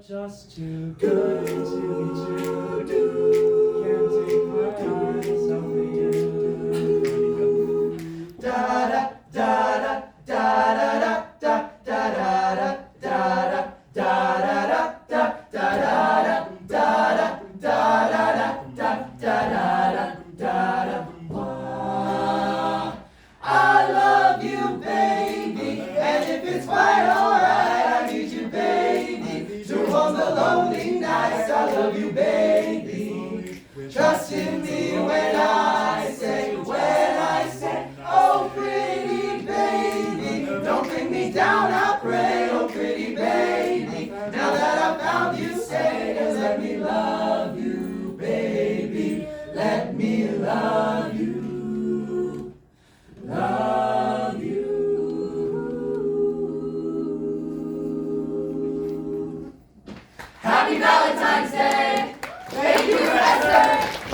just too good to be true. Can't take my eyes off of you. Da da da da da da da da da da da da da I love you, baby, and if it's quite alright, I need you, baby, to roam the lonely nights. I love you, baby. Trust in me when I say, oh, pretty baby, don't bring me down, I pray, oh, pretty baby. Now that I found you, say, let me love you, baby. Let me love you. Love you. Happy Valentine!